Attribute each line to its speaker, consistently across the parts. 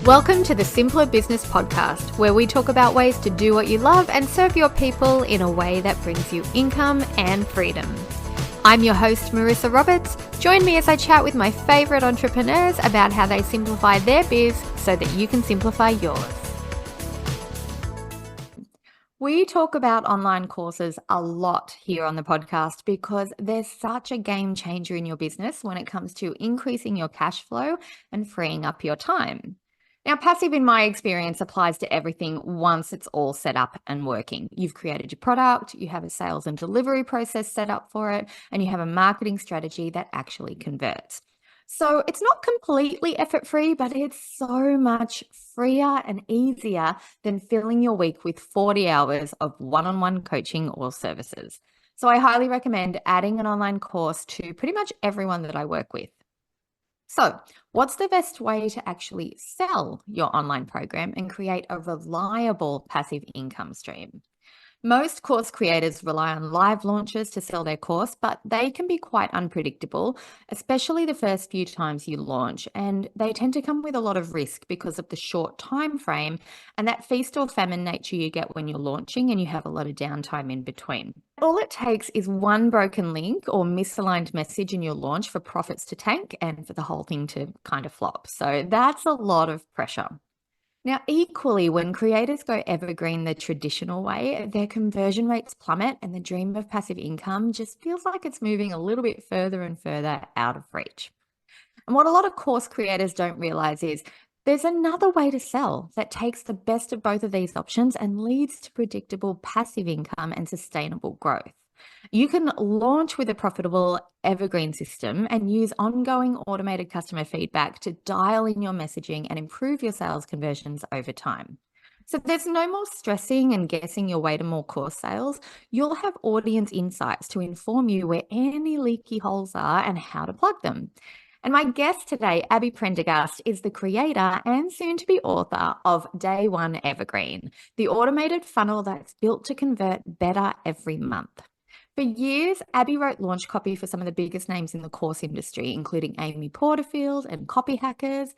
Speaker 1: Welcome to the Simpler Business Podcast, where we talk about ways to do what you love and serve your people in a way that brings you income and freedom. I'm your host, Marissa Roberts. Join me as I chat with my favorite entrepreneurs about how they simplify their biz so that you can simplify yours. We talk about online courses a lot here on the podcast because they're such a game changer in your business when it comes to increasing your cash flow and freeing up your time. Now, passive, in my experience, applies to everything once it's all set up and working. You've created your product, you have a sales and delivery process set up for it, and you have a marketing strategy that actually converts. So it's not completely effort-free, but it's so much freer and easier than filling your week with 40 hours of one-on-one coaching or services. So I highly recommend adding an online course to pretty much everyone that I work with. So what's the best way to actually sell your online program and create a reliable passive income stream? Most course creators rely on live launches to sell their course, but they can be quite unpredictable, especially the first few times you launch, and they tend to come with a lot of risk because of the short time frame and that feast or famine nature you get when you're launching and you have a lot of downtime in between. All it takes is one broken link or misaligned message in your launch for profits to tank and for the whole thing to kind of flop. So that's a lot of pressure. Now, equally, when creators go evergreen the traditional way, their conversion rates plummet and the dream of passive income just feels like it's moving a little bit further and further out of reach. And what a lot of course creators don't realize is there's another way to sell that takes the best of both of these options and leads to predictable passive income and sustainable growth. You can launch with a profitable evergreen system and use ongoing automated customer feedback to dial in your messaging and improve your sales conversions over time. So there's no more stressing and guessing your way to more course sales. You'll have audience insights to inform you where any leaky holes are and how to plug them. And my guest today, Abi Prendergast, is the creator and soon-to-be author of Day One Evergreen, the automated funnel that's built to convert better every month. For years, Abi wrote launch copy for some of the biggest names in the course industry, including Amy Porterfield and Copy Hackers.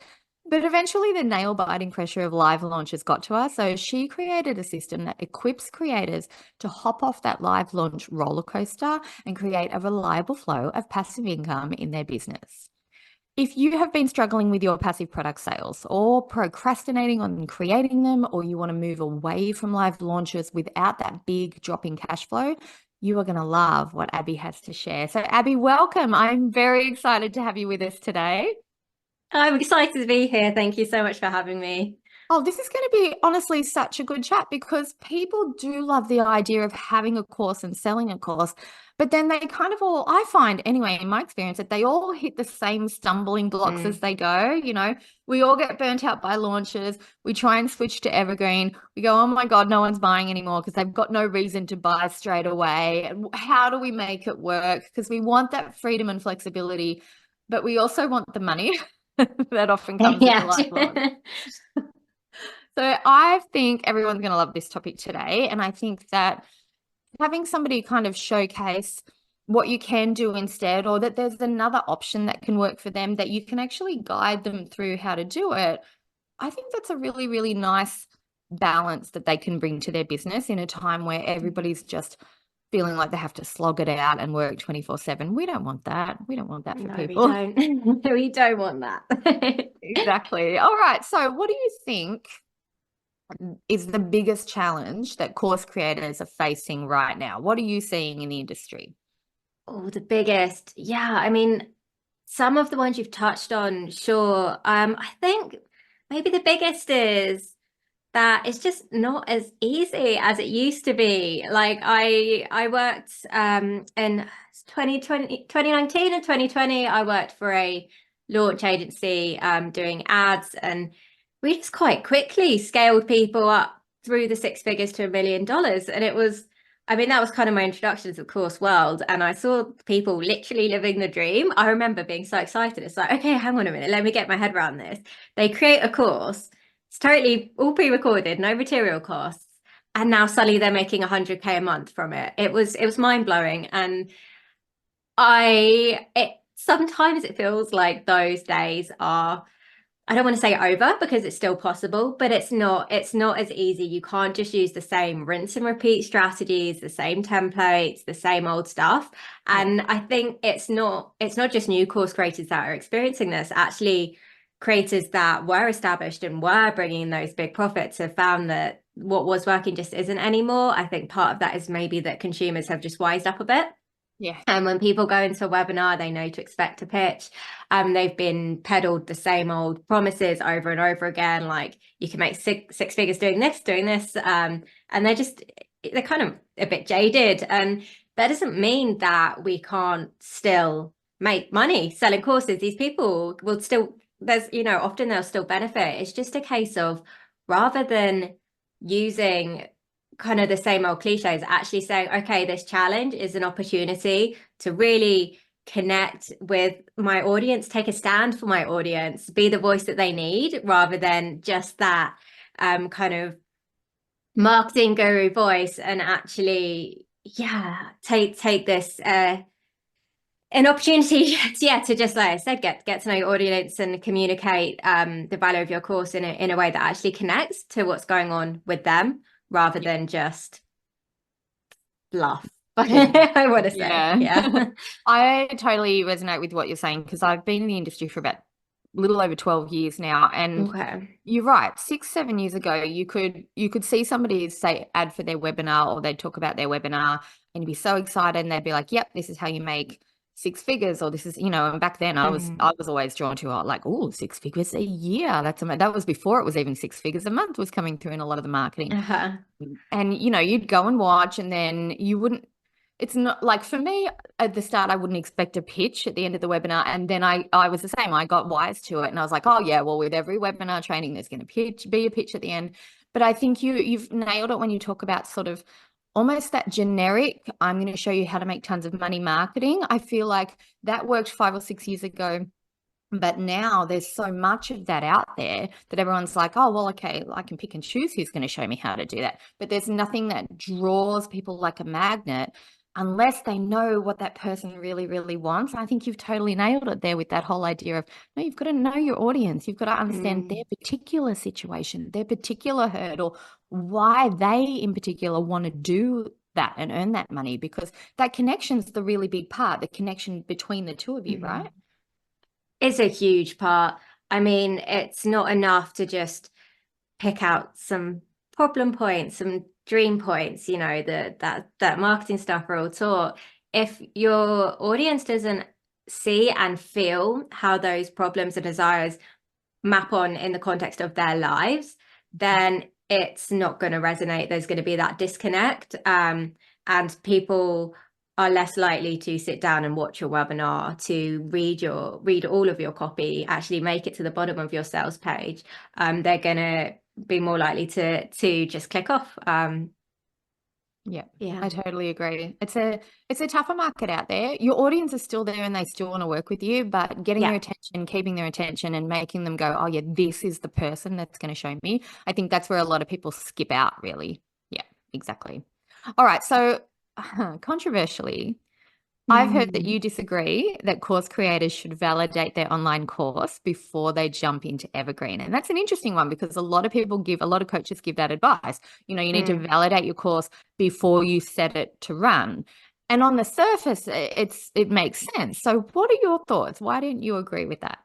Speaker 1: But eventually the nail-biting pressure of live launches got to her, so she created a system that equips creators to hop off that live launch roller coaster and create a reliable flow of passive income in their business. If you have been struggling with your passive product sales or procrastinating on creating them, or you want to move away from live launches without that big drop in cash flow, you are going to love what Abi has to share. So Abi, welcome. I'm very excited to have you with us today.
Speaker 2: I'm excited to be here. Thank you so much for having me.
Speaker 1: Oh, this is going to be honestly such a good chat because people do love the idea of having a course and selling a course, but then they kind of all, I find anyway, in my experience, that they all hit the same stumbling blocks as they go. You know, we all get burnt out by launches. We try and switch to evergreen. We go, oh my God, no one's buying anymore because they've got no reason to buy straight away. How do we make it work? Because we want that freedom and flexibility, but we also want the money that often comes with the life launch. So I think everyone's going to love this topic today. And I think that having somebody kind of showcase what you can do instead, or that there's another option that can work for them, that you can actually guide them through how to do it, I think that's a really, really nice balance that they can bring to their business in a time where everybody's just feeling like they have to slog it out and work 24/7. We don't want that. We don't want that for people.
Speaker 2: We don't. We don't want that.
Speaker 1: Exactly. All right. So what do you think is the biggest challenge that course creators are facing right now? What are you seeing in the industry?
Speaker 2: Oh, the biggest. Yeah, I mean, some of the ones you've touched on, sure. I think maybe the biggest is that it's just not as easy as it used to be. Like I worked in 2019 and 2020, I worked for a launch agency doing ads, and we just quite quickly scaled people up through the six figures to $1 million. And it was, I mean, that was kind of my introduction to the course world. And I saw people literally living the dream. I remember being so excited. It's like, okay, hang on a minute, let me get my head around this. They create a course, it's totally all pre-recorded, no material costs. And now suddenly they're making 100K a month from it. It was mind-blowing. And sometimes it feels like those days are I don't want to say over because it's still possible, but it's not as easy. You can't just use the same rinse and repeat strategies, the same templates, the same old stuff.
Speaker 1: Yeah.
Speaker 2: And I think it's not just new course creators that are experiencing this. Actually, creators that were established and were bringing in those big profits have found that what was working just isn't anymore. I think part of that is maybe that consumers have just wised up a bit.
Speaker 1: Yeah.
Speaker 2: And when people go into a webinar, they know to expect a pitch. They've been peddled the same old promises over and over again, like you can make six figures doing this, doing this. And they're kind of a bit jaded. And that doesn't mean that we can't still make money selling courses. These people will still, often they'll still benefit. It's just a case of rather than using kind of the same old cliches, actually saying, okay, this challenge is an opportunity to really connect with my audience, take a stand for my audience, be the voice that they need, rather than just that kind of marketing guru voice, and actually, take this an opportunity to just, like I said, get to know your audience and communicate the value of your course in a way that actually connects to what's going on with them, rather than just bluff. I want to say,
Speaker 1: Yeah. I totally resonate with what you're saying because I've been in the industry for about a little over 12 years now. And
Speaker 2: Okay.
Speaker 1: you're right, 6, 7 years ago, you could see somebody say ad for their webinar or they'd talk about their webinar and you'd be so excited and they'd be like, yep, this is how you make 6 figures, or this is, and back then I was always drawn to like, oh, 6 figures a year. That was before it was even 6 figures a month was coming through in a lot of the marketing.
Speaker 2: Uh-huh.
Speaker 1: And you'd go and watch and then you wouldn't, it's not like, for me at the start I wouldn't expect a pitch at the end of the webinar, and then I was the same. I got wise to it and I was like, oh yeah, well, with every webinar training there's going to be a pitch at the end. But I think you've nailed it when you talk about sort of almost that generic, I'm going to show you how to make tons of money marketing. I feel like that worked 5 or 6 years ago. But now there's so much of that out there that everyone's like, oh, well, okay, I can pick and choose who's going to show me how to do that. But there's nothing that draws people like a magnet unless they know what that person really, really wants. I think you've totally nailed it there with that whole idea of, no, you've got to know your audience. You've got to understand their particular situation, their particular hurdle, why they in particular want to do that and earn that money, because that connection's the really big part, the connection between the two of you, right?
Speaker 2: It's a huge part. I mean, it's not enough to just pick out some problem points, some dream points, that marketing stuff are all taught. If your audience doesn't see and feel how those problems and desires map on in the context of their lives, then it's not going to resonate. There's going to be that disconnect, and people are less likely to sit down and watch your webinar, to read all of your copy, actually make it to the bottom of your sales page. They're going to be more likely to just click off.
Speaker 1: Yeah,
Speaker 2: Yeah.
Speaker 1: I totally agree. It's a tougher market out there. Your audience is still there and they still want to work with you, but getting their
Speaker 2: Yeah.
Speaker 1: attention, keeping their attention and making them go, oh yeah, this is the person that's going to show me. I think that's where a lot of people skip out, really. Yeah, exactly. All right. So controversially, I've heard that you disagree that course creators should validate their online course before they jump into evergreen. And that's an interesting one because a lot of coaches give that advice. You need to validate your course before you set it to run. And on the surface, it makes sense. So what are your thoughts? Why don't you agree with that?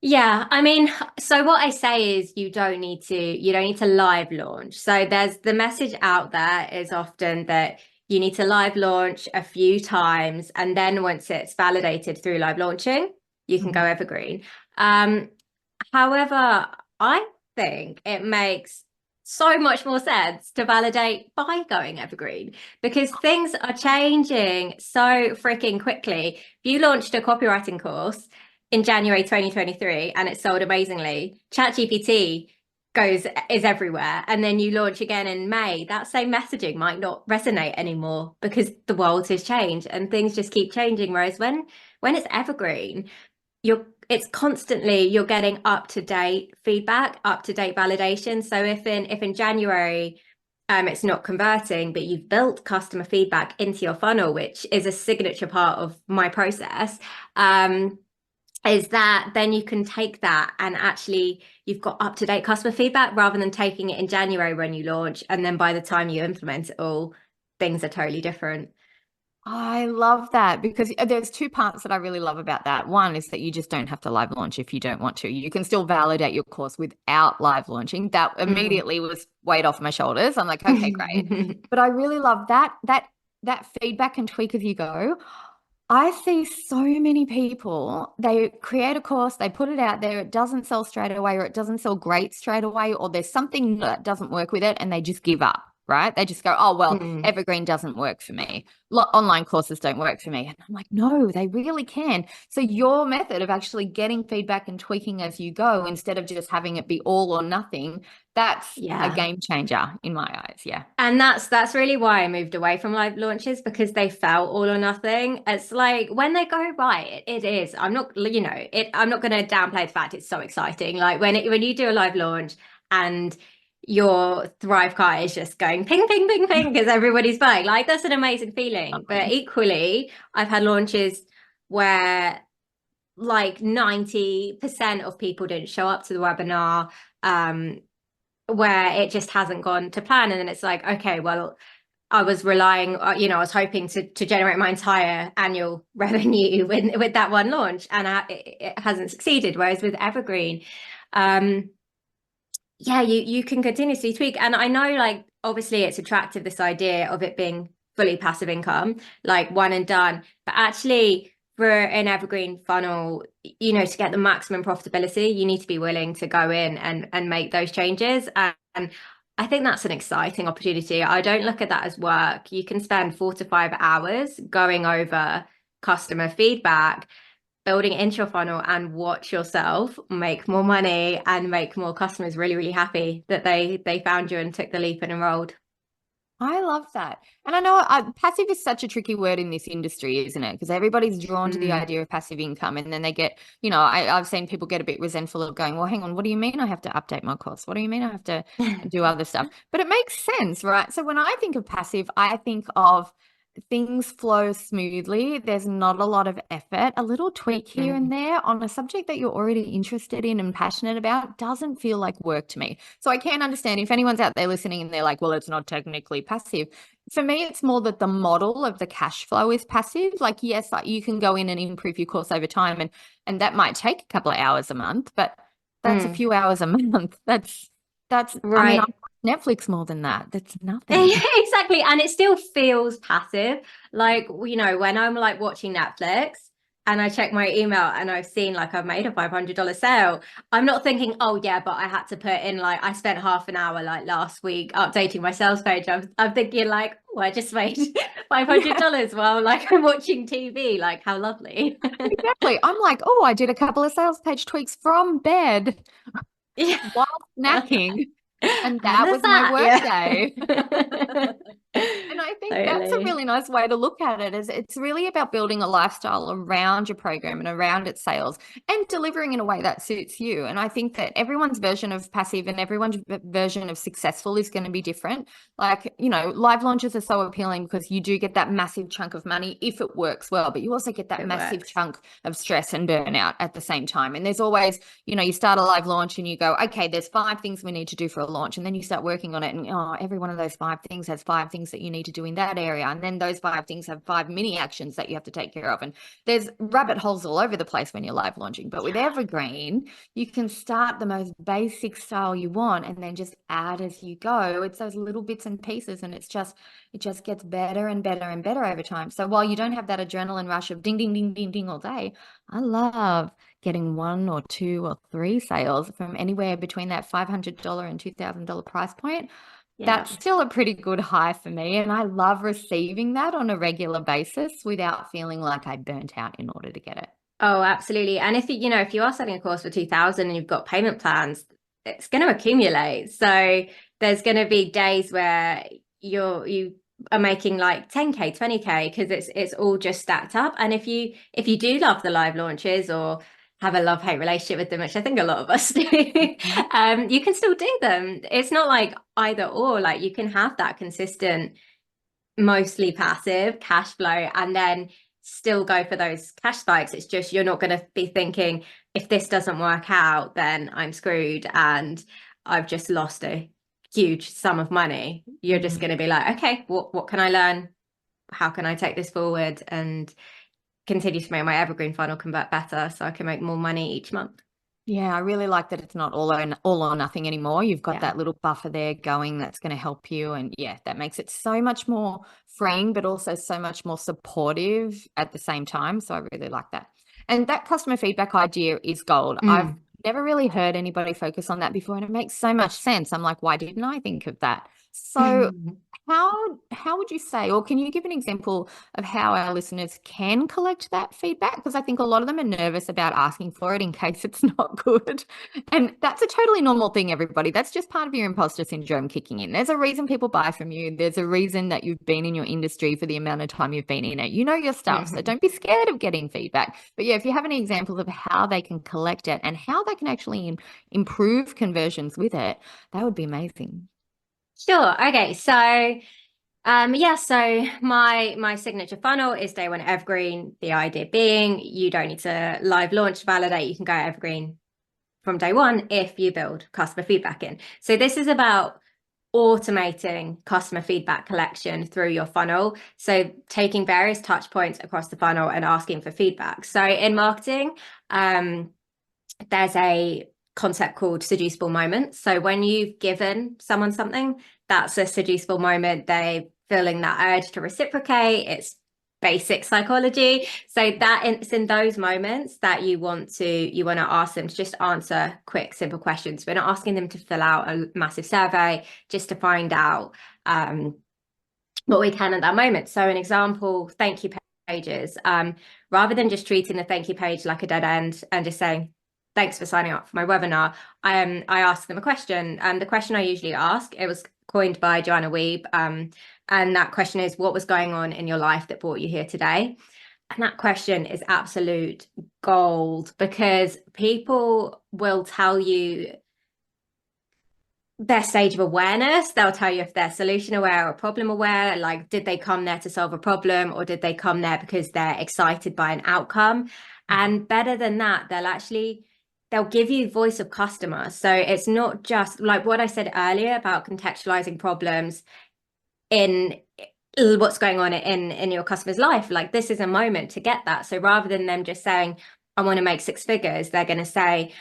Speaker 2: Yeah, I mean, so what I say is you don't need to live launch. So there's the message out there is often that you need to live launch a few times, and then once it's validated through live launching, you can go evergreen. However, I think it makes so much more sense to validate by going evergreen, because things are changing so freaking quickly. If you launched a copywriting course in January 2023 and it sold amazingly, ChatGPT is everywhere, and then you launch again in May, that same messaging might not resonate anymore because the world has changed and things just keep changing. Whereas when it's evergreen, it's constantly, you're getting up to date feedback, up to date validation. So if in January it's not converting, but you've built customer feedback into your funnel, which is a signature part of my process, is that then you can take that and actually you've got up-to-date customer feedback rather than taking it in January when you launch. And then by the time you implement it all, things are totally different.
Speaker 1: I love that because there's two parts that I really love about that. One is that you just don't have to live launch if you don't want to. You can still validate your course without live launching. That immediately was weight off my shoulders. I'm like, okay, great. But I really love that feedback and tweak as you go. I see so many people, they create a course, they put it out there, it doesn't sell straight away, or it doesn't sell great straight away, or there's something that doesn't work with it, and they just give up, right? They just go, oh, well,
Speaker 2: Mm.
Speaker 1: Evergreen doesn't work for me. Online courses don't work for me. And I'm like, no, they really can. So your method of actually getting feedback and tweaking as you go, instead of just having it be all or nothing, that's a
Speaker 2: Yeah.
Speaker 1: game changer in my eyes. Yeah.
Speaker 2: And that's really why I moved away from live launches because they felt all or nothing. It's like when they go right, it is. I'm not, I'm not going to downplay the fact it's so exciting. Like when you do a live launch and your Thrive cart is just going ping, ping, ping, ping because everybody's buying. Like that's an amazing feeling. But equally, I've had launches where like 90% of people didn't show up to the webinar. Where it just hasn't gone to plan. And then it's like, okay, well, I was relying, I was hoping to generate my entire annual revenue with that one launch, and it hasn't succeeded. Whereas with Evergreen, yeah, you can continuously tweak. And I know, like, obviously, it's attractive this idea of it being fully passive income, like one and done. But actually, for an evergreen funnel, to get the maximum profitability, you need to be willing to go in and make those changes. And I think that's an exciting opportunity. I don't look at that as work. You can spend 4 to 5 hours going over customer feedback, building it into your funnel, and watch yourself make more money and make more customers really, really happy that they found you and took the leap and enrolled.
Speaker 1: I love that. And I know passive is such a tricky word in this industry, isn't it? Because everybody's drawn to the idea of passive income. And then they get, I've seen people get a bit resentful of going, well, hang on, what do you mean I have to update my course? What do you mean I have to do other stuff? But it makes sense, right? So when I think of passive, I think of things flow smoothly. There's not a lot of effort. A little tweak here and there on a subject that you're already interested in and passionate about doesn't feel like work to me. So I can understand if anyone's out there listening and they're like, well, it's not technically passive. For me, it's more that the model of the cash flow is passive. Like, yes, you can go in and improve your course over time, and that might take a couple of hours a month, but that's a few hours a month. That's I mean, I
Speaker 2: Right.
Speaker 1: watch Netflix more than that. That's nothing.
Speaker 2: Exactly. And it still feels passive. Like, when I'm like watching Netflix and I check my email and I've seen like I've made a $500 sale, I'm not thinking, oh yeah, but I had to put in like I spent half an hour like last week updating my sales page. I'm thinking like, oh, I just made $500 while like I'm watching TV. Like how lovely.
Speaker 1: Exactly. I'm like, oh, I did a couple of sales page tweaks from bed
Speaker 2: Yeah.
Speaker 1: while snacking, and
Speaker 2: How
Speaker 1: that
Speaker 2: does
Speaker 1: was my
Speaker 2: that?
Speaker 1: work day.
Speaker 2: Yeah.
Speaker 1: And I think that's a
Speaker 2: Totally.
Speaker 1: really nice way to look at it, is it's really about building a lifestyle around your program and around its sales and delivering in a way that suits you. And I think that everyone's version of passive and everyone's version of successful is going to be different. Like, live launches are so appealing because you do get that massive chunk of money if it works well, but you also get that
Speaker 2: It
Speaker 1: massive
Speaker 2: works.
Speaker 1: chunk of stress and burnout at the same time. And there's always, you start a live launch and you go, okay, there's 5 things we need to do for a launch. And then you start working on it, and every one of those 5 things has 5 things that you need to do in that area. And then those 5 things have 5 mini actions that you have to take care of. And there's rabbit holes all over the place when you're live launching. But with Evergreen, you can start the most basic style you want and then just add as you go. It's those little bits and pieces, and it just gets better and better and better over time. So while you don't have that adrenaline rush of ding, ding, ding, ding, ding all day, I love getting 1 or 2 or 3 sales from anywhere between that $500 and $2,000 price point.
Speaker 2: Yeah.
Speaker 1: That's still a pretty good high for me. And I love receiving that on a regular basis without feeling like I burnt out in order to get it.
Speaker 2: Oh, absolutely. And if you are selling a course for 2000 and you've got payment plans, it's going to accumulate. So there's going to be days where you are making like 10K, 20K because it's all just stacked up. And if you do love the live launches or have a love-hate relationship with them, which I think a lot of us do, you can still do them. It's not like either or, like you can have that consistent, mostly passive cash flow and then still go for those cash spikes. It's just you're not going to be thinking, if this doesn't work out, then I'm screwed and I've just lost a huge sum of money. You're just going to be like, okay, what can I learn? How can I take this forward and continue to make my evergreen funnel convert better so I can make more money each month?
Speaker 1: Yeah, I really like that it's not all or nothing anymore. You've got
Speaker 2: Yeah.
Speaker 1: that little buffer there going that's going to help you. And yeah, that makes it so much more freeing, but also so much more supportive at the same time. So I really like that. And that customer feedback idea is gold. I've never really heard anybody focus on that before, and it makes so much sense. I'm like, why didn't I think of that? So how would you say, or can you give an example of how our listeners can collect that feedback? Because I think a lot of them are nervous about asking for it in case it's not good. And that's a totally normal thing, everybody. That's just part of your imposter syndrome kicking in. There's a reason people buy from you. There's a reason that you've been in your industry for the amount of time you've been in it. You know your stuff. So don't be scared of getting feedback. But yeah, if you have any examples of how they can collect it and how they can actually improve conversions with it, that would be amazing.
Speaker 2: Sure. Okay. So so my signature funnel is day one evergreen. The idea being you don't need to live launch validate. You can go evergreen from day one if you build customer feedback in. So this is about automating customer feedback collection through your funnel. So taking various touch points across the funnel and asking for feedback. So in marketing, there's a concept called seducible moments. So when you've given someone something, that's a seducible moment. They're feeling that urge to reciprocate. It's basic psychology. So that it's in those moments that you want to ask them to just answer quick, simple questions. We're not asking them to fill out a massive survey, just to find out what we can at that moment. So an example, thank you pages. Rather than just treating the thank you page like a dead end and just saying, thanks for signing up for my webinar, I ask them a question. And the question I usually ask, it was coined by Joanna Weeb. And that question is, what was going on in your life that brought you here today? And that question is absolute gold, because people will tell you their stage of awareness. They'll tell you if they're solution aware or problem aware. Like, did they come there to solve a problem, or did they come there because they're excited by an outcome? And better than that, they'll give you voice of customer. So it's not just like what I said earlier about contextualizing problems in what's going on in your customer's life. Like, this is a moment to get that. So rather than them just saying, I want to make six figures, they're going to say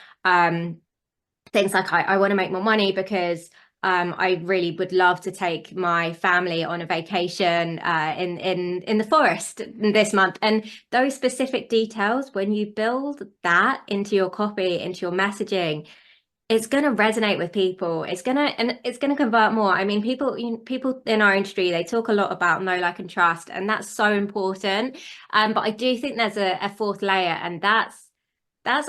Speaker 2: things like, I want to make more money because I really would love to take my family on a vacation in the forest this month. And those specific details, when you build that into your copy, into your messaging, it's going to resonate with people. It's going to convert more. I mean, people in our industry, they talk a lot about know, like, and trust, and that's so important. But I do think there's a fourth layer, and that's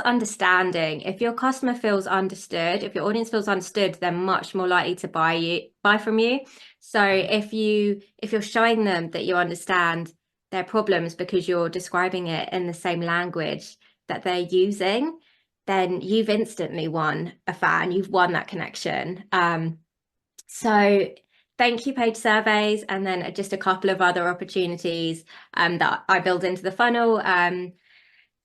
Speaker 2: understanding. If your customer feels understood, if your audience feels understood, they're much more likely to buy from you. So if you're showing them that you understand their problems because you're describing it in the same language that they're using, then you've instantly won a fan. You've won that connection. So thank you page surveys, and then just a couple of other opportunities that I build into the funnel.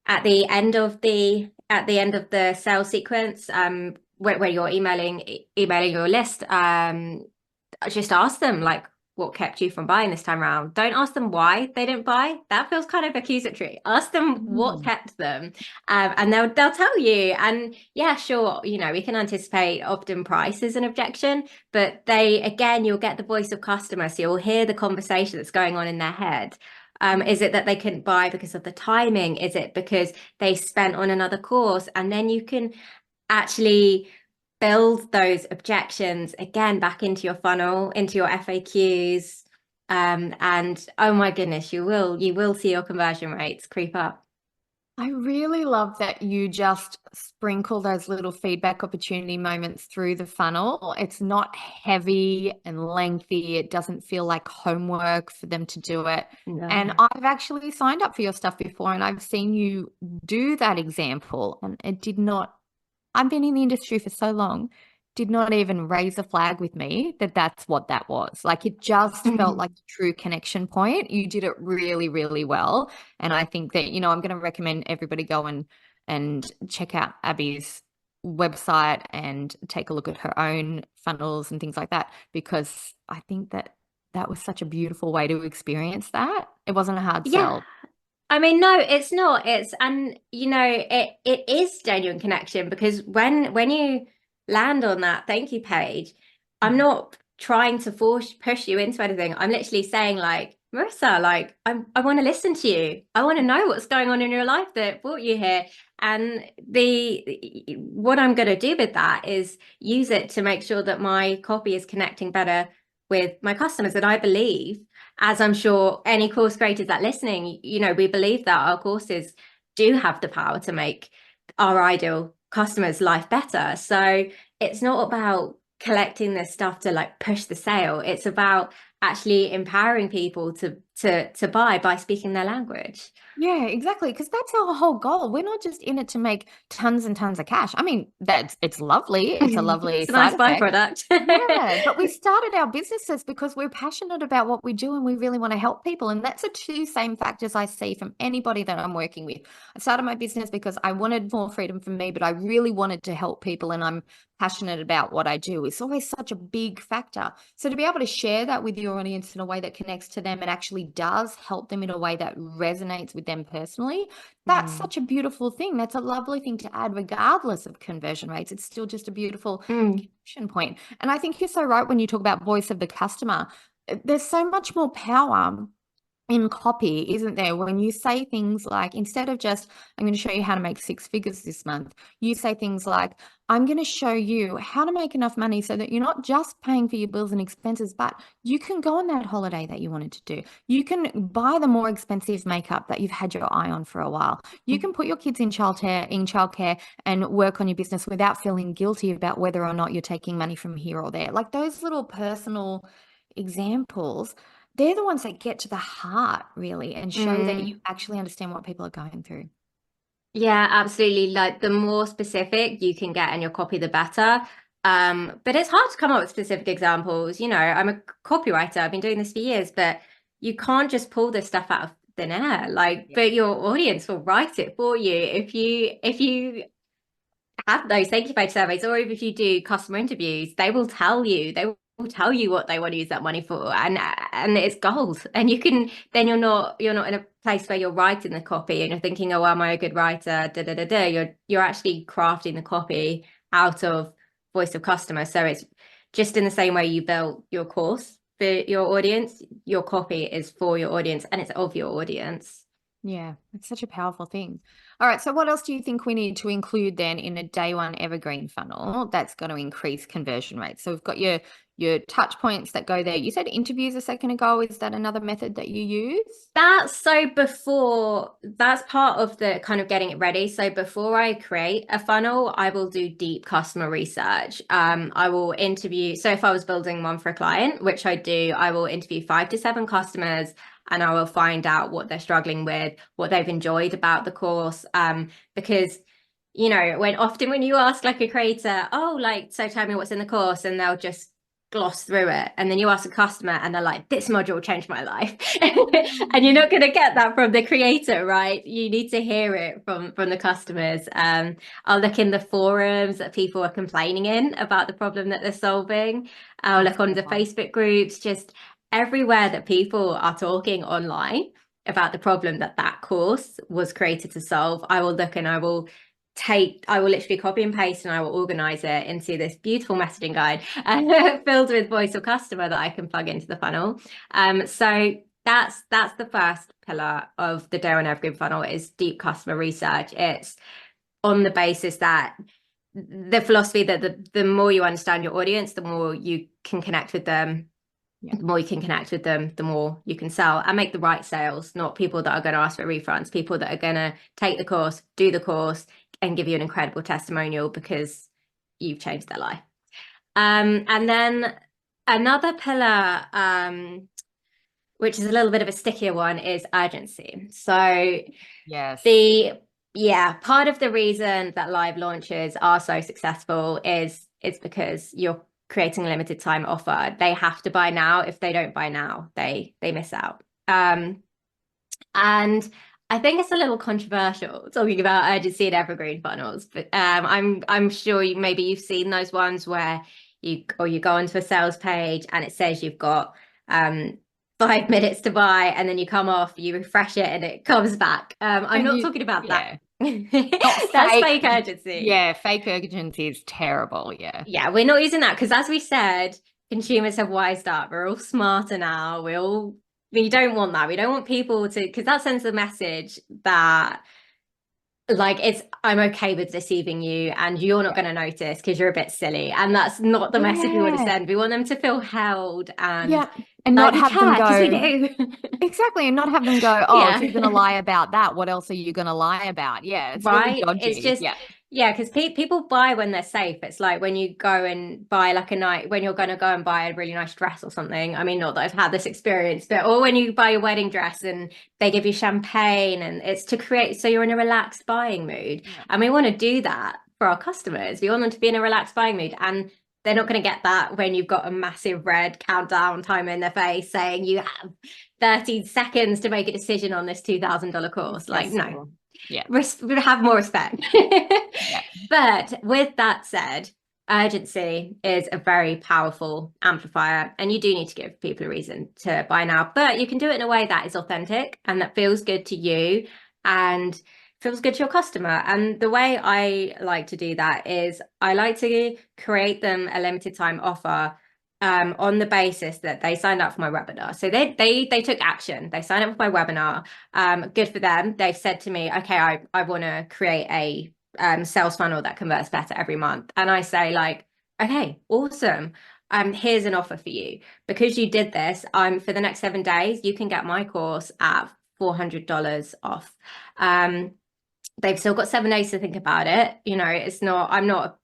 Speaker 2: At the end of the sales sequence, where you're emailing your list, just ask them, like, what kept you from buying this time around? Don't ask them why they didn't buy. That feels kind of accusatory. Ask them what kept them, and they'll tell you. And yeah, sure, we can anticipate often price is an objection, but you'll get the voice of customer, so you'll hear the conversation that's going on in their head. Is it that they couldn't buy because of the timing? Is it because they spent on another course? And then you can actually build those objections again back into your funnel, into your FAQs. And oh my goodness, you will see your conversion rates creep up.
Speaker 1: I really love that you just sprinkle those little feedback opportunity moments through the funnel. It's not heavy and lengthy. It doesn't feel like homework for them to do it.
Speaker 2: No.
Speaker 1: And I've actually signed up for your stuff before, and I've seen you do that example, and it did not. I've been in the industry for so long. did not even raise a flag with me that that's what that was. Like it just felt
Speaker 2: Mm.
Speaker 1: like a true connection point. You did it really, really well. And I think that, I'm going to recommend everybody go and check out Abby's website and take a look at her own funnels and things like that, because I think that that was such a beautiful way to experience that. It wasn't a hard
Speaker 2: Yeah.
Speaker 1: sell.
Speaker 2: I mean, no, it's not. It's and it is genuine connection because when you land on that thank you page, I'm
Speaker 1: Mhm.
Speaker 2: not trying to force push you into anything. I'm literally saying like, Marissa, like I want to listen to you. I want to know what's going on in your life that brought you here. And the what I'm going to do with that is use it to make sure that my copy is connecting better with my customers. And I believe, as I'm sure any course creators that listening, we believe that our courses do have the power to make our ideal customers' life better. So it's not about collecting this stuff to like push the sale. It's about actually empowering people to buy by speaking their language.
Speaker 1: Yeah, exactly. Because that's our whole goal. We're not just in it to make tons and tons of cash. I mean, it's lovely. It's a lovely
Speaker 2: It's a nice
Speaker 1: side effect.
Speaker 2: byproduct.
Speaker 1: Yeah, but we started our businesses because we're passionate about what we do and we really want to help people. And that's the two same factors I see from anybody that I'm working with. I started my business because I wanted more freedom for me, but I really wanted to help people and I'm passionate about what I do. It's always such a big factor. So to be able to share that with your audience in a way that connects to them and actually does help them in a way that resonates with them personally, that's
Speaker 2: Mm.
Speaker 1: such a beautiful thing. That's a lovely thing to add, regardless of conversion rates. It's still just a beautiful
Speaker 2: Mm.
Speaker 1: connection point. And I think you're so right when you talk about voice of the customer. There's so much more power in copy, isn't there? When you say things like, instead of just, I'm going to show you how to make six figures this month, you say things like, I'm going to show you how to make enough money so that you're not just paying for your bills and expenses, but you can go on that holiday that you wanted to do. You can buy the more expensive makeup that you've had your eye on for a while. You can put your kids in childcare and work on your business without feeling guilty about whether or not you're taking money from here or there. Like those little personal examples, they're the ones that get to the heart really and show that you
Speaker 2: Mm.
Speaker 1: actually understand what people are going through.
Speaker 2: Yeah, absolutely. Like the more specific you can get in your copy, the better. But it's hard to come up with specific examples. I'm a copywriter. I've been doing this for years, but you can't just pull this stuff out of thin air. Like,
Speaker 1: Yeah.
Speaker 2: but your audience will write it for you. If you have those thank you page surveys, or if you do customer interviews, they will tell you what they want to use that money for, and it's gold. And you can then you're not in a place where you're writing the copy and you're thinking, oh, am I a good writer? Da da da da. You're actually crafting the copy out of voice of customer. So it's just in the same way you built your course for your audience, your copy is for your audience and it's of your audience.
Speaker 1: Yeah, it's such a powerful thing. All right, so what else do you think we need to include then in a day one evergreen funnel that's going to increase conversion rates? So we've got your touch points that go there. You said interviews a second ago. Is that another method that you use?
Speaker 2: That's part of the kind of getting it ready. So before I create a funnel, I will do deep customer research. I will interview. So if I was building one for a client, which I do, I will interview 5 to 7 customers and I will find out what they're struggling with, what they've enjoyed about the course. Because when you ask like a creator, oh, like, so tell me what's in the course, and they'll just gloss through it. And then you ask a customer and they're like, this module changed my life. And you're not going to get that from the creator, right? You need to hear it from the customers. I'll look in the forums that people are complaining in about the problem that they're solving. I'll
Speaker 1: That's
Speaker 2: look on
Speaker 1: a
Speaker 2: the
Speaker 1: good one.
Speaker 2: Facebook groups, just everywhere that people are talking online about the problem that course was created to solve. I will look and I will literally copy and paste and I will organize it into this beautiful messaging guide filled with voice of customer that I can plug into the funnel. So that's the first pillar of the Day One Evergreen funnel is deep customer research. It's on the basis that the philosophy that the more you understand your audience, the more you can connect with them.
Speaker 1: Yeah.
Speaker 2: The more you can connect with them, the more you can sell and make the right sales, not people that are going to ask for refunds, people that are going to take the course, do the course, and give you an incredible testimonial because you've changed their life. And then another pillar, which is a little bit of a stickier one, is urgency. So
Speaker 1: Yes.
Speaker 2: the part of the reason that live launches are so successful is it's because you're creating a limited time offer. They have to buy now. If they don't buy now, they miss out. And I think it's a little controversial talking about urgency and evergreen funnels, but I'm sure maybe you've seen those ones where you go onto a sales page and it says you've got 5 minutes to buy, and then you come off, you refresh it, and it comes back. I'm not talking about that. That's fake urgency.
Speaker 1: Yeah, fake urgency is terrible. Yeah.
Speaker 2: Yeah, we're not using that because, as we said, consumers have wised up. We're all smarter now. We don't want that. We don't want people to, because that sends the message that I'm okay with deceiving you and you're not going to notice because you're a bit silly. And that's not the message we want to send. We want them to feel held and
Speaker 1: not have them go,
Speaker 2: because we do.
Speaker 1: Exactly, and not have them go, oh, if you're going to lie about that, what else are you going to lie about? Yeah, it's really dodgy.
Speaker 2: It's just, because people buy when they're safe. It's like when you go and buy when you're going to go and buy a really nice dress or something. I mean, not that I've had this experience, but or when you buy a wedding dress and they give you champagne, and it's to create so you're in a relaxed buying mood. And we want to do that for our customers. We want them to be in a relaxed buying mood, and they're not going to get that when you've got a massive red countdown timer in their face saying you have 30 seconds to make a decision on this $2,000 course. Like, no.
Speaker 1: Yeah.
Speaker 2: We'd have more respect. But with that said, urgency is a very powerful amplifier, and you do need to give people a reason to buy now. But you can do it in a way that is authentic and that feels good to you and feels good to your customer. And the way I like to do that is I like to create them a limited time offer on the basis that they signed up for my webinar. So they took action. They signed up for my webinar. Good for them. They've said to me, okay, I want to create a sales funnel that converts better every month. And I say like, okay, awesome. Here's an offer for you. Because you did this, for the next 7 days, you can get my course at $400 off. They've still got 7 days to think about it. You know, I'm not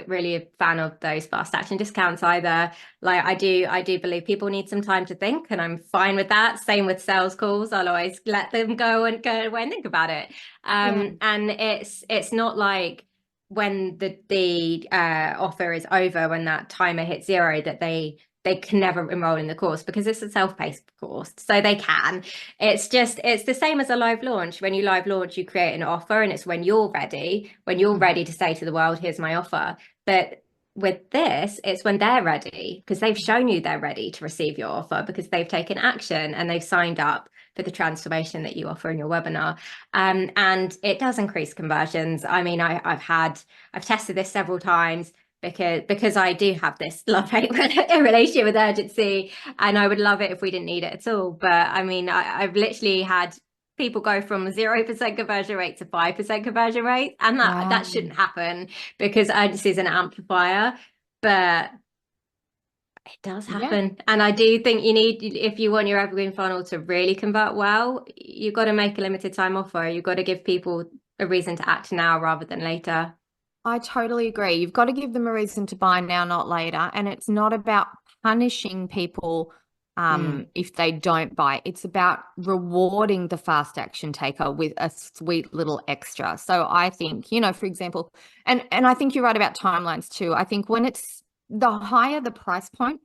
Speaker 2: really a fan of those fast action discounts either. Like I do believe people need some time to think, and I'm fine with that. Same with sales calls. I'll always let them go away and think about it. And it's not like when the offer is over, when that timer hits 0, that they can never enroll in the course, because it's a self-paced course. So they can. It's the same as a live launch. When you live launch, you create an offer, and it's when you're ready to say to the world, here's my offer. But with this, it's when they're ready, because they've shown you they're ready to receive your offer, because they've taken action and they've signed up for the transformation that you offer in your webinar. And it does increase conversions. I mean, I've tested this several times, because I do have this love-hate relationship with urgency, and I would love it if we didn't need it at all. But I mean, I've literally had people go from 0% conversion rate to 5% conversion rate, and that shouldn't happen, because urgency is an amplifier, but it does happen. And I do think if you want your evergreen funnel to really convert well, you've got to make a limited time offer. You've got to give people a reason to act now rather than later.
Speaker 1: I totally agree. You've got to give them a reason to buy now, not later. And it's not about punishing people if they don't buy. It's about rewarding the fast action taker with a sweet little extra. So I think, for example, and I think you're right about timelines too. I think when it's the higher the price point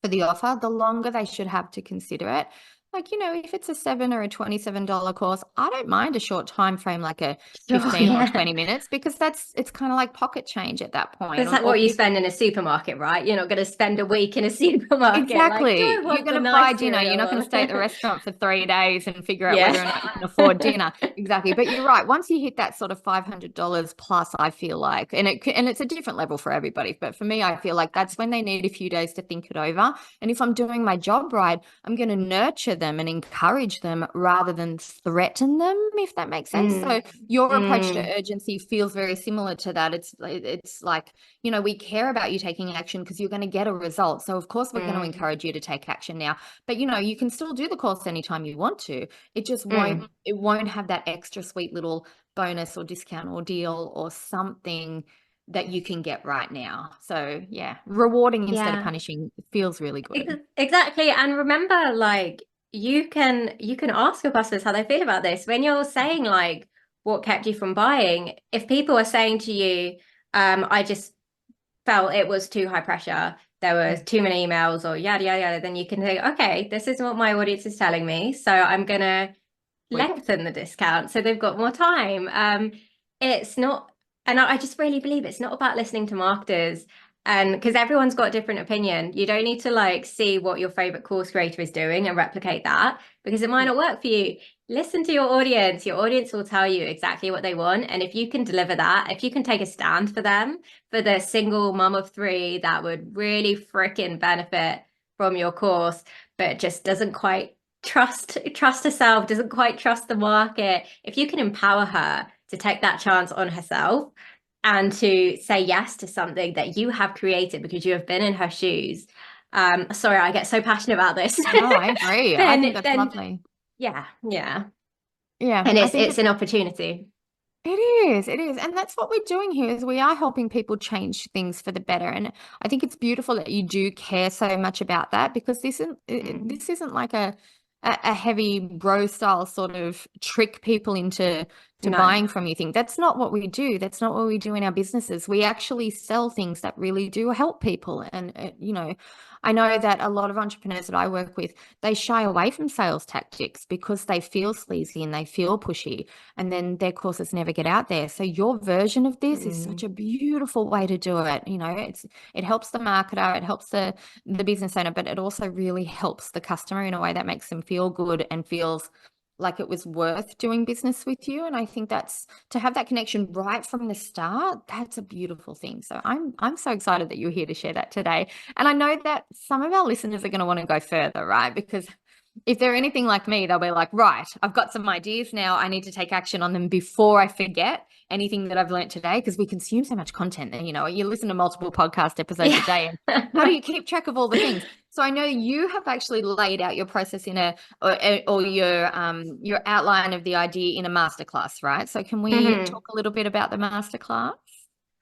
Speaker 1: for the offer, the longer they should have to consider it. Like, if it's a $7 or a $27 course, I don't mind a short time frame, like a 15 or 20 minutes, because it's kind of like pocket change at that point.
Speaker 2: It's like what you spend in a supermarket, right? You're not going to spend a week in a supermarket.
Speaker 1: Exactly. You're going to buy dinner. You're not going to stay at the restaurant for 3 days and figure out whether or not you can afford dinner. Exactly. But you're right. Once you hit that sort of $500 plus, I feel like, and it's a different level for everybody, but for me, I feel like that's when they need a few days to think it over. And if I'm doing my job right, I'm going to nurture them and encourage them rather than threaten them, if that makes sense. So your approach to urgency feels very similar to that. It's like, we care about you taking action because you're going to get a result. So of course we're going to encourage you to take action now. But you can still do the course anytime you want to. It just won't have that extra sweet little bonus or discount or deal or something that you can get right now. So rewarding instead of punishing feels really good.
Speaker 2: Exactly. And remember, like, you can ask your customers how they feel about this when you're saying like what kept you from buying. If people are saying to you, I just felt it was too high pressure, there was too many emails or yada, yada, yada, then you can think, okay, this is what my audience is telling me. So I'm going to lengthen the discount so they've got more time. It's not, and I just really believe it's not about listening to marketers. And because everyone's got a different opinion, you don't need to like see what your favorite course creator is doing and replicate that, because it might not work for you. Listen to your audience. Your audience will tell you exactly what they want. And if you can deliver that, if you can take a stand for them, for the single mom of three that would really freaking benefit from your course, but just doesn't quite trust herself, doesn't quite trust the market, if you can empower her to take that chance on herself and to say yes to something that you have created because you have been in her shoes. Sorry, I get so passionate about this.
Speaker 1: No, I agree. I think that's
Speaker 2: then
Speaker 1: lovely.
Speaker 2: yeah.
Speaker 1: Yeah,
Speaker 2: And
Speaker 1: I think
Speaker 2: it's an opportunity.
Speaker 1: it is. And that's what we're doing here is we are helping people change things for the better. And I think it's beautiful that you do care so much about that, because this isn't like a heavy bro style sort of trick people into
Speaker 2: No.
Speaker 1: buying from you thing. That's not what we do. That's not what we do in our businesses. We actually sell things that really do help people. And I know that a lot of entrepreneurs that I work with, they shy away from sales tactics because they feel sleazy and they feel pushy, and then their courses never get out there. So your version of this is such a beautiful way to do it. It helps the marketer, it helps the business owner, but it also really helps the customer in a way that makes them feel good and feels like it was worth doing business with you. And I think that's, to have that connection right from the start, that's a beautiful thing. So I'm so excited that you're here to share that today. And I know that some of our listeners are going to want to go further, right? Because if they're anything like me, they'll be like, right, I've got some ideas now. I need to take action on them before I forget anything that I've learned today, because we consume so much content. And, you listen to multiple podcast episodes a day. And how do you keep track of all the things? So I know you have actually laid out your process in or your outline of the idea in a masterclass, right? So can we talk a little bit about the masterclass?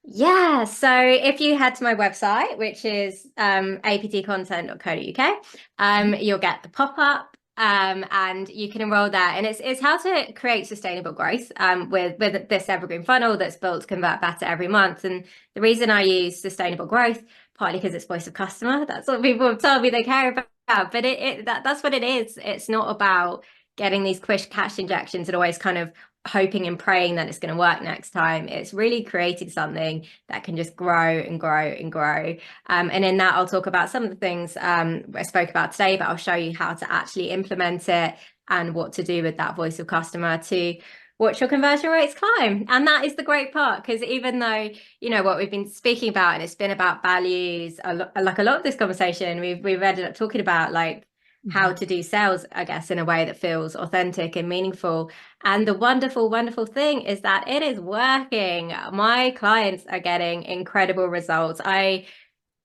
Speaker 2: Yeah, so if you head to my website, which is aptcontent.co.uk, you'll get the pop-up and you can enroll there. And it's how to create sustainable growth with this evergreen funnel that's built to convert better every month. And the reason I use sustainable growth, partly because it's voice of customer, that's what people have told me they care about, but that's what it is. It's not about getting these quick cash injections and always kind of hoping and praying that it's going to work next time. It's really creating something that can just grow and grow and grow. And in that, I'll talk about some of the things I spoke about today, but I'll show you how to actually implement it and what to do with that voice of customer to watch your conversion rates climb. And that is the great part, because even though, what we've been speaking about, and it's been about values, like a lot of this conversation, we've ended up talking about like how to do sales, I guess, in a way that feels authentic and meaningful. And the wonderful, wonderful thing is that it is working. My clients are getting incredible results. I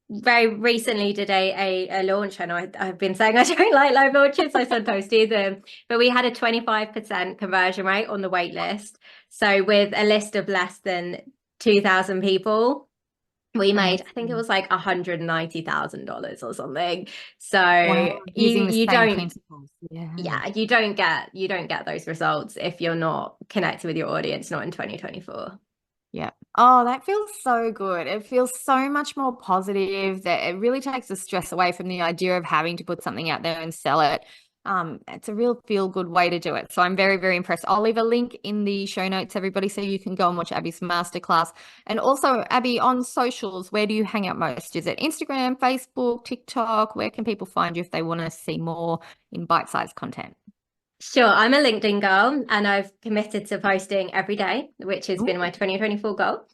Speaker 2: very recently did a launch, and I've been saying I don't like live launches. I sometimes do them, but we had a 25% conversion rate on the wait list. So with a list of less than 2,000 people, we made, I think it was like $190,000 or something. So
Speaker 1: wow, using the
Speaker 2: you
Speaker 1: same
Speaker 2: don't,
Speaker 1: principles.
Speaker 2: yeah, you don't get those results if you're not connected with your audience, not in 2024.
Speaker 1: Yeah. Oh, that feels so good. It feels so much more positive, that it really takes the stress away from the idea of having to put something out there and sell it. It's a real feel good way to do it. So I'm very, very impressed. I'll leave a link in the show notes, everybody, so you can go and watch Abby's masterclass. And also, Abby, on socials, where do you hang out most? Is it Instagram, Facebook, TikTok? Where can people find you if they want to see more in bite-sized content?
Speaker 2: Sure, I'm a LinkedIn girl and I've committed to posting every day, which has been my 2024 goal.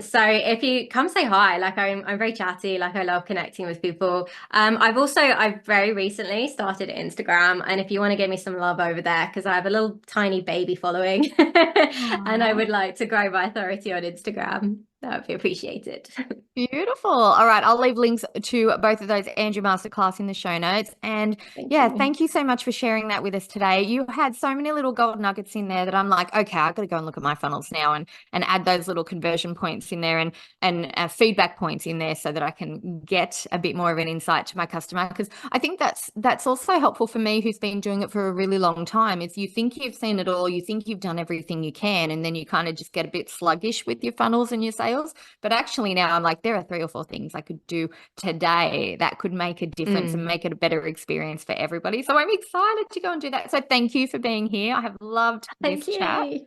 Speaker 2: So if you come say hi, like I'm very chatty, like I love connecting with people. I've very recently started Instagram, and if you want to give me some love over there, because I have a little tiny baby following and I would like to grow my authority on Instagram, that would be appreciated.
Speaker 1: Beautiful. All right. I'll leave links to both of those and your masterclass in the show notes. And thank you so much for sharing that with us today. You had so many little gold nuggets in there that I'm like, okay, I've got to go and look at my funnels now and add those little conversion points in there and feedback points in there so that I can get a bit more of an insight to my customer. Because I think that's also helpful for me, who's been doing it for a really long time, is you think you've seen it all, you think you've done everything you can, and then you kind of just get a bit sluggish with your funnels and your sales. sales. But actually now I'm like, there are 3 or 4 things I could do today that could make a difference and make it a better experience for everybody. So I'm excited to go and do that. So thank you for being here. I have loved this chat.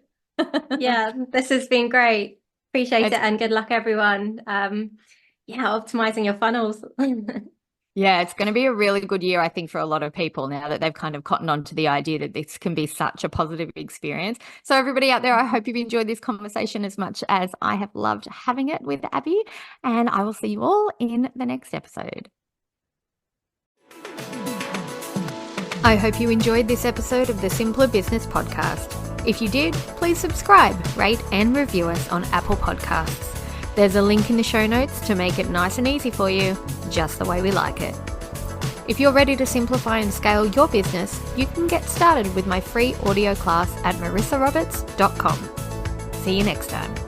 Speaker 2: Yeah, this has been great. Appreciate it, and good luck, everyone. Optimizing your funnels.
Speaker 1: Yeah, it's going to be a really good year, I think, for a lot of people now that they've kind of cottoned on to the idea that this can be such a positive experience. So everybody out there, I hope you've enjoyed this conversation as much as I have loved having it with Abi, and I will see you all in the next episode. I hope you enjoyed this episode of the Simpler Business Podcast. If you did, please subscribe, rate, and review us on Apple Podcasts. There's a link in the show notes to make it nice and easy for you, just the way we like it. If you're ready to simplify and scale your business, you can get started with my free audio class at marissaroberts.com. See you next time.